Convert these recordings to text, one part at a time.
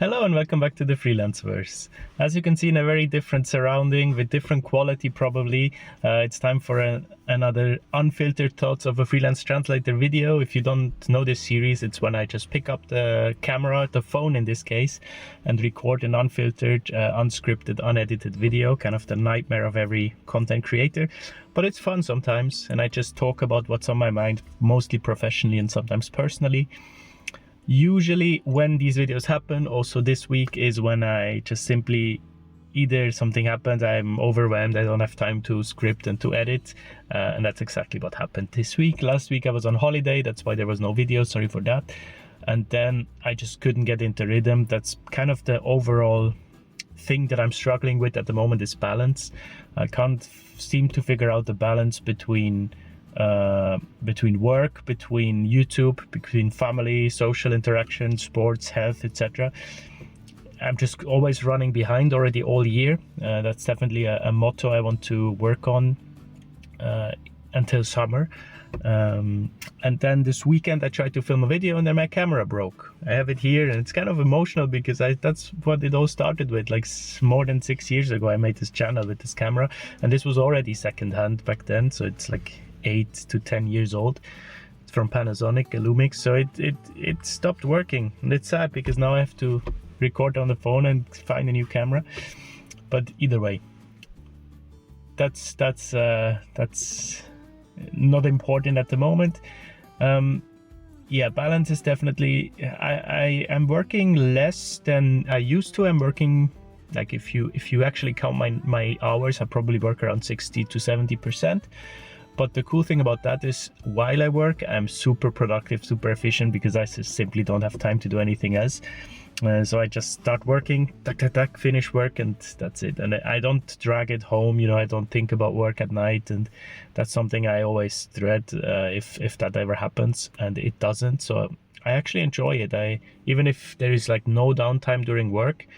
Hello and welcome back to the Freelanceverse. As you can see, in a very different surrounding with different quality probably, it's time for another unfiltered thoughts of a freelance translator video. If you don't know this series, it's when I just pick up the camera, the phone in this case, and record an unfiltered, unscripted, unedited video, kind of the nightmare of every content creator. But it's fun sometimes, and I just talk about what's on my mind, mostly professionally and sometimes personally. Usually when these videos happen, also this week, is when I just simply either something happens, I'm overwhelmed, I don't have time to script and to edit, and that's exactly what happened this week. Last week I was on holiday, that's why there was no video, sorry for that. And then I just couldn't get into rhythm. That's kind of the overall thing that I'm struggling with at the moment, is balance. I can't seem to figure out the balance between work, between YouTube, between family, social interaction, sports, health, etc. I'm just always running behind already all year. That's definitely a motto I want to work on until summer. And then this weekend I tried to film a video and then my camera broke. I have it here and it's kind of emotional because that's what it all started with. Like more than 6 years ago I made this channel with this camera, and this was already secondhand back then, so it's like 8 to 10 years old. It's from Panasonic, a Lumix. So it stopped working, and it's sad because now I have to record on the phone and find a new camera. But either way, that's not important at the moment. Yeah, balance is definitely, I am working less than I used to. I'm working, like, if you actually count my hours, I probably work around 60 to 70%. But the cool thing about that is while I work, I'm super productive, super efficient, because I just simply don't have time to do anything else. So I just start working, finish work, and that's it. And I don't drag it home, I don't think about work at night. And that's something I always dread if that ever happens, and it doesn't. So I actually enjoy it. Even if there is like no downtime during work,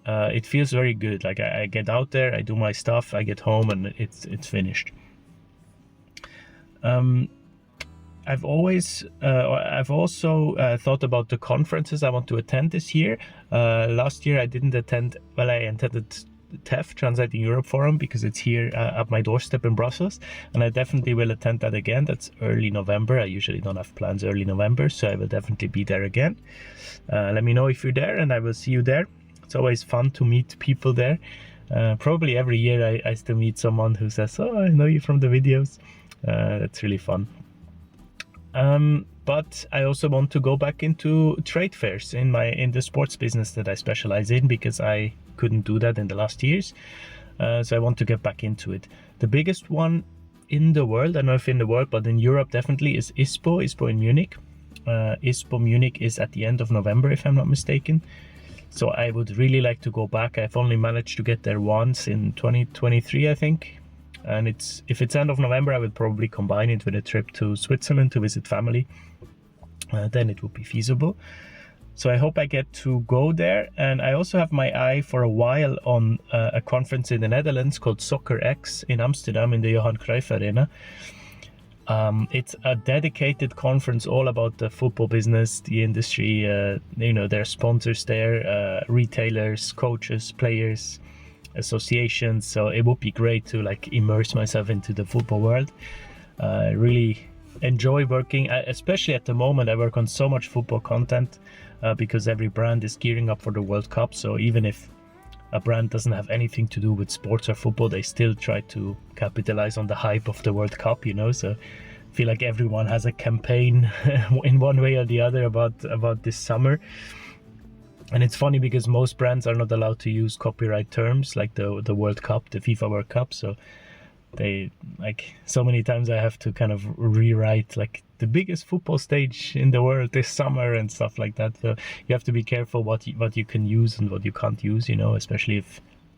it feels very good. Like I get out there, I do my stuff, I get home, and it's finished. I've also thought about the conferences I want to attend this year. Last year I didn't attend. Well, I attended TEF, Translating Europe Forum, because it's here at my doorstep in Brussels, and I definitely will attend that again. That's early November. I usually don't have plans early November, so I will definitely be there again. Let me know if you're there, and I will see you there. It's always fun to meet people there. Probably every year I still meet someone who says, "Oh, I know you from the videos." That's really fun. But I also want to go back into trade fairs in the sports business that I specialize in, because I couldn't do that in the last years. So I want to get back into it. The biggest one in the world, I don't know if in the world, but in Europe definitely, is ISPO in Munich. ISPO Munich is at the end of November, if I'm not mistaken. So I would really like to go back. I've only managed to get there once in 2023, I think. And if it's end of November, I will probably combine it with a trip to Switzerland to visit family. Then it would be feasible. So I hope I get to go there. And I also have my eye for a while on a conference in the Netherlands called Soccer X in Amsterdam in the Johan Cruyff Arena. It's a dedicated conference all about the football business, the industry. There are sponsors there, retailers, coaches, players, associations. So it would be great to like immerse myself into the football world. I really enjoy working, especially at the moment. I work on so much football content because every brand is gearing up for the World Cup. So even if a brand doesn't have anything to do with sports or football, they still try to capitalize on the hype of the World Cup, so I feel like everyone has a campaign in one way or the other about this summer. And it's funny because most brands are not allowed to use copyright terms, like the World Cup, the FIFA World Cup. So they, like, so many times I have to kind of rewrite like the biggest football stage in the world this summer and stuff like that. So you have to be careful what you can use and what you can't use, especially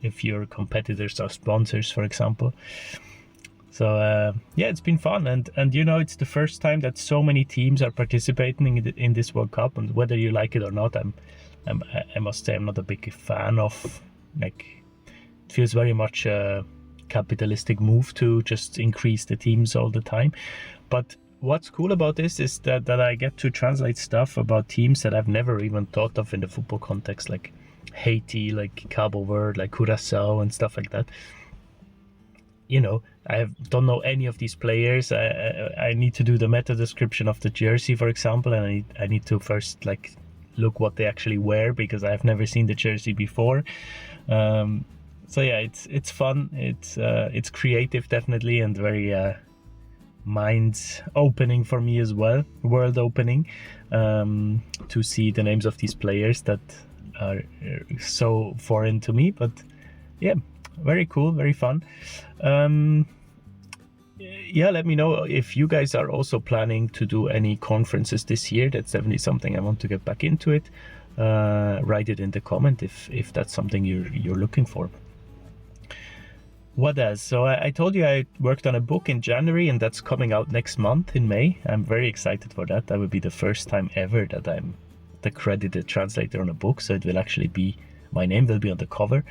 if your competitors are sponsors, for example. So yeah, it's been fun, and it's the first time that so many teams are participating in this World Cup. And whether you like it or not, I must say I'm not a big fan of, like, it feels very much a capitalistic move to just increase the teams all the time. But what's cool about this is that I get to translate stuff about teams that I've never even thought of in the football context, like Haiti, like Cabo Verde, like Curacao and stuff like that. You know, don't know any of these players. I need to do the meta description of the jersey, for example, and I need to first like look what they actually wear, because I've never seen the jersey before. So yeah, it's fun. It's creative, definitely, and very mind opening for me as well, world opening, to see the names of these players that are so foreign to me. But yeah, very cool, very fun. Yeah, let me know if you guys are also planning to do any conferences this year. That's definitely something I want to get back into it. Write it in the comment if that's something you're looking for. What else? So I told you I worked on a book in January, and that's coming out next month in May. I'm very excited for that. That will be the first time ever that I'm the credited translator on a book. So it will actually be, my name will be on the cover,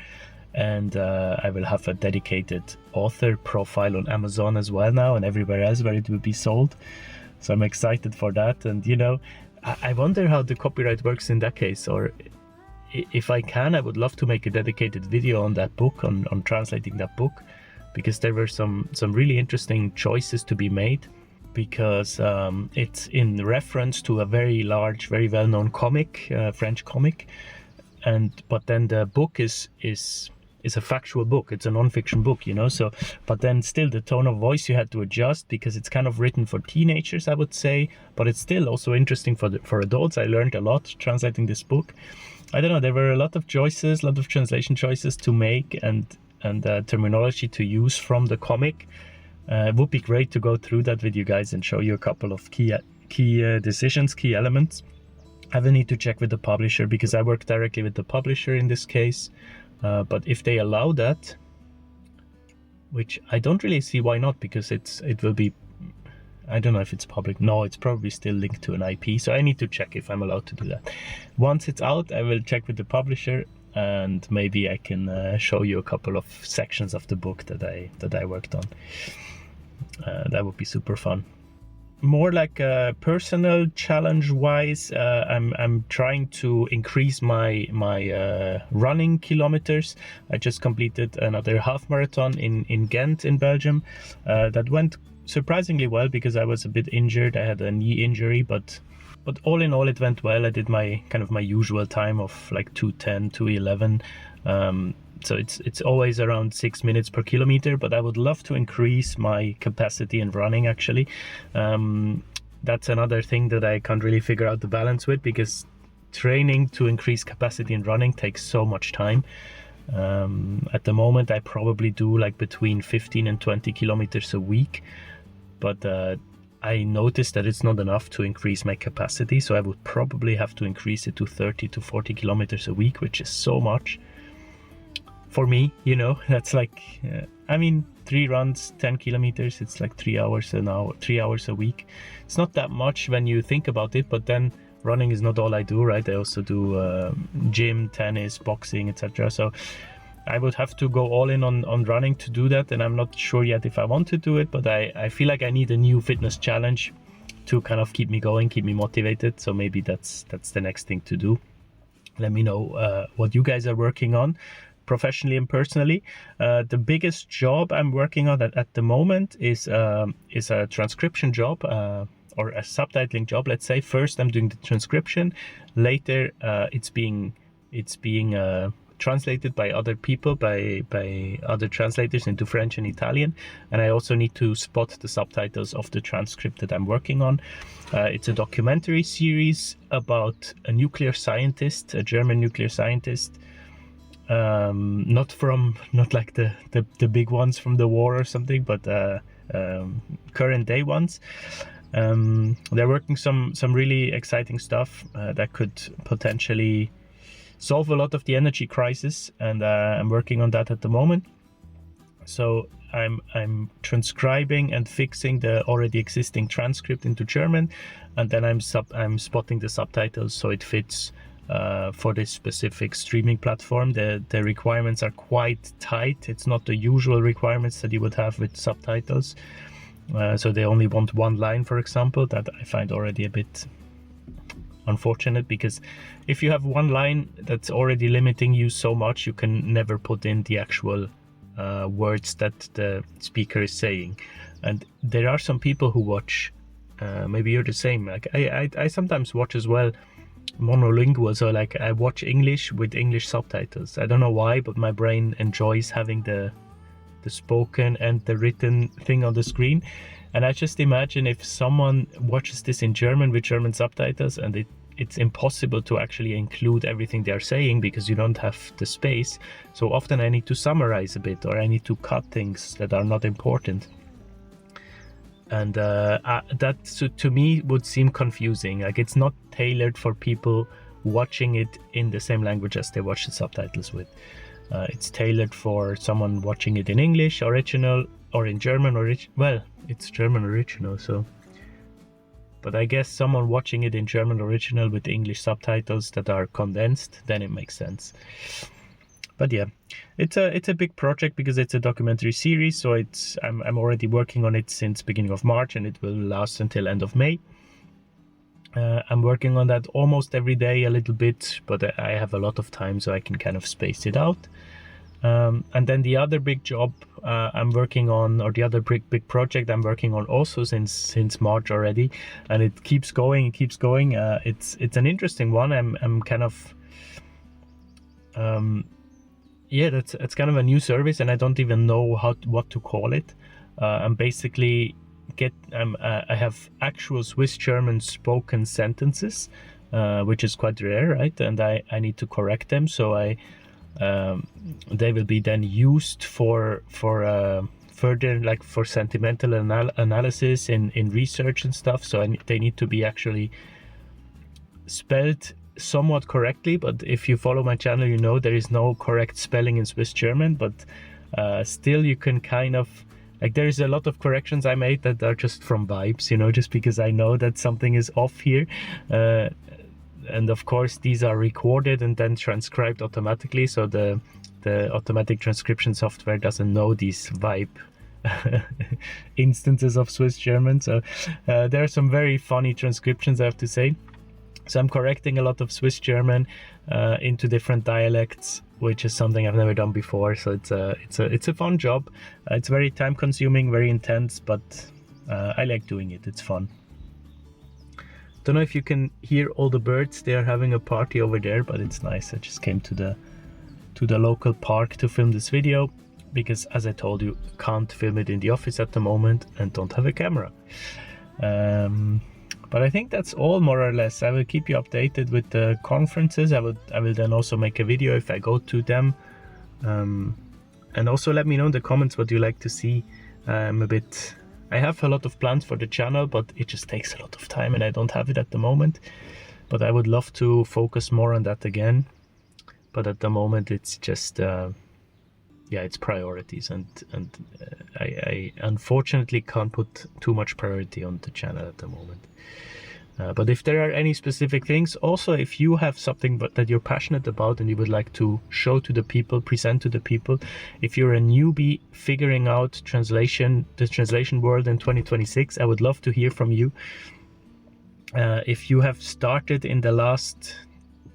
and I will have a dedicated author profile on Amazon as well now, and everywhere else where it will be sold. So I'm excited for that. And you know, I wonder how the copyright works in that case, or if I can, I would love to make a dedicated video on that book, on translating that book, because there were some really interesting choices to be made, because it's in reference to a very large, very well-known comic, French comic, but then the book is a factual book. It's a non-fiction book, you know. So, but then still the tone of voice you had to adjust, because it's kind of written for teenagers, I would say, but it's still also interesting for adults. I learned a lot translating this book. I don't know, there were a lot of choices, a lot of translation choices to make, and terminology to use from the comic. It would be great to go through that with you guys and show you a couple of key decisions, key elements. I will need to check with the publisher, because I work directly with the publisher in this case. But if they allow that, which I don't really see why not, because it will be, I don't know if it's public. No, it's probably still linked to an IP. So I need to check if I'm allowed to do that. Once it's out, I will check with the publisher, and maybe I can show you a couple of sections of the book that I worked on. That would be super fun. More like personal challenge wise, I'm trying to increase my running kilometers. I just completed another half marathon in Ghent in Belgium. That went surprisingly well, because I was a bit injured. I had a knee injury, but all in all it went well. I did my usual time of like 2:10, 2:11. So it's always around 6 minutes per kilometer, but I would love to increase my capacity in running, actually. That's another thing that I can't really figure out the balance with, because training to increase capacity in running takes so much time. At the moment I probably do like between 15 and 20 kilometers a week, but I noticed that it's not enough to increase my capacity, so I would probably have to increase it to 30 to 40 kilometers a week, which is so much for me, you know. That's like, I mean, 3 runs, 10 kilometers, it's like 3 hours an hour, 3 hours a week. It's not that much when you think about it, but then running is not all I do, right? I also do gym, tennis, boxing, etc. So I would have to go all in on running to do that, and I'm not sure yet if I want to do it, but I feel like I need a new fitness challenge to kind of keep me going, keep me motivated. So maybe that's the next thing to do. Let me know what you guys are working on, professionally and personally. The biggest job I'm working on at the moment is a transcription job, or a subtitling job, let's say. First I'm doing the transcription, later it's being translated by other people, by other translators into French and Italian, and I also need to spot the subtitles of the transcript that I'm working on. It's a documentary series about a nuclear scientist, a German nuclear scientist, not like the big ones from the war or something, but current day ones. They're working some really exciting stuff that could potentially solve a lot of the energy crisis, and I'm working on that at the moment. So I'm transcribing and fixing the already existing transcript into German, and then I'm spotting the subtitles so it fits for this specific streaming platform. The requirements are quite tight. It's not the usual requirements that you would have with subtitles. So they only want one line, for example. That I find already a bit unfortunate, because if you have one line, that's already limiting you so much, you can never put in the actual words that the speaker is saying. And there are some people who watch, maybe you're the same, like I sometimes watch as well, monolingual, so like I watch English with English subtitles. I don't know why, but my brain enjoys having the spoken and the written thing on the screen. And I just imagine if someone watches this in German with German subtitles, and it's impossible to actually include everything they're saying because you don't have the space. So often I need to summarize a bit, or I need to cut things that are not important. And that to me would seem confusing. Like, it's not tailored for people watching it in the same language as they watch the subtitles with. It's tailored for someone watching it in English original, or in German well, it's German original, so. But I guess someone watching it in German original with English subtitles that are condensed, then it makes sense. But yeah, it's a big project because it's a documentary series. So I'm already working on it since beginning of March, and it will last until end of May. I'm working on that almost every day a little bit, but I have a lot of time, so I can kind of space it out. And then the other big job I'm working on, or the other big project I'm working on also since March already, and it keeps going. It's an interesting one. I'm kind of it's kind of a new service, and I don't even know what to call it. I'm basically I have actual Swiss German spoken sentences, which is quite rare, right? And I need to correct them, so they will be then used for further, like for sentimental analysis in research and stuff. So they need to be actually spelled somewhat correctly. But if you follow my channel, you know there is no correct spelling in Swiss German, but still you can kind of, like, there is a lot of corrections I made that are just from vibes, just because I know that something is off here. And of course these are recorded and then transcribed automatically, so the automatic transcription software doesn't know these vibe instances of Swiss German. So there are some very funny transcriptions, I have to say. So I'm correcting a lot of Swiss German into different dialects, which is something I've never done before. So it's a fun job. It's very time consuming, very intense, but I like doing it. It's fun. Don't know if you can hear all the birds. They are having a party over there, but it's nice. I just came to the local park to film this video because, as I told you, can't film it in the office at the moment and don't have a camera. But I think that's all, more or less. I will keep you updated with the conferences. I will then also make a video if I go to them. And also let me know in the comments what you like to see. I have a lot of plans for the channel, but it just takes a lot of time and I don't have it at the moment. But I would love to focus more on that again. But at the moment it's just, it's priorities. And I unfortunately can't put too much priority on the channel at the moment. But if there are any specific things, also if you have something that you're passionate about and you would like to show to the people, present to the people, if you're a newbie figuring out the translation world in 2026, I would love to hear from you. If you have started in the last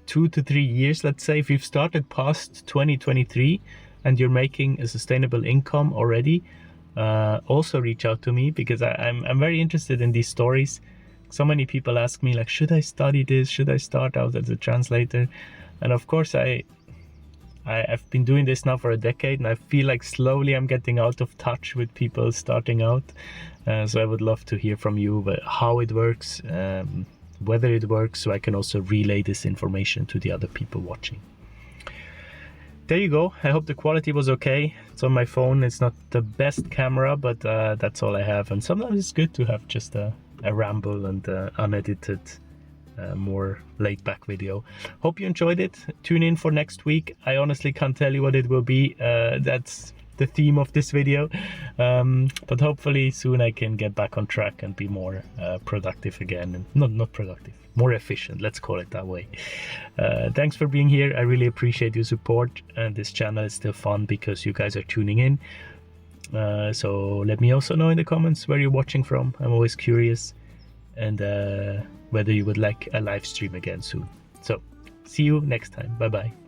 2 to 3 years, let's say, if you've started past 2023 and you're making a sustainable income already, also reach out to me, because I'm very interested in these stories. So many people ask me, like, should I study this? Should I start out as a translator? And of course, I've been doing this now for a decade, and I feel like slowly I'm getting out of touch with people starting out. So I would love to hear from you how it works, whether it works, so I can also relay this information to the other people watching. There you go. I hope the quality was okay. It's on my phone. It's not the best camera, but that's all I have. And sometimes it's good to have just a ramble and unedited, more laid-back video. Hope you enjoyed it. Tune in for next week. I honestly can't tell you what it will be. That's the theme of this video. But hopefully soon I can get back on track and be more productive again. And not productive, more efficient. Let's call it that way. Thanks for being here. I really appreciate your support. And this channel is still fun because you guys are tuning in. So let me also know in the comments where you're watching from. I'm always curious, and whether you would like a live stream again soon. So see you next time. Bye bye.